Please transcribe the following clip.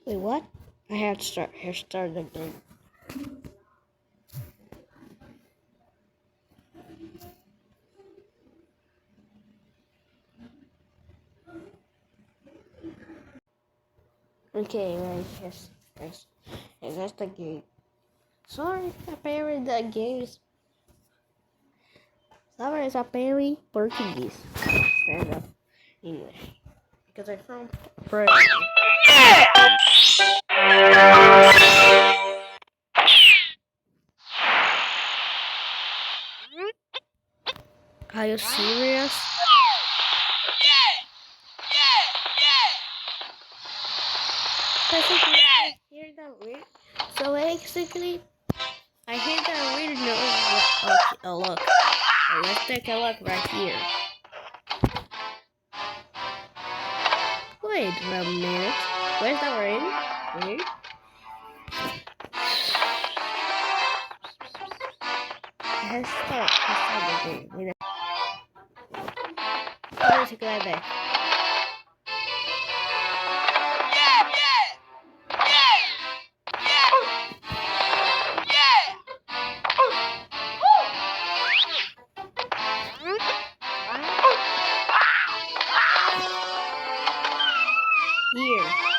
Wait, what? I have to start the game. Okay, right, yes, that's the game. Sorry, apparently the game is... Sorry, it's apparently Portuguese instead of English. Because I'm from Brazil. Are you serious? Basically, I hear that weird. So basically, I hear that weird noise. Okay, oh look. Let's take a look right here. Wait a minute. Where's the ring? Weird. Let's start the game. Wait a minute. Go back. Here.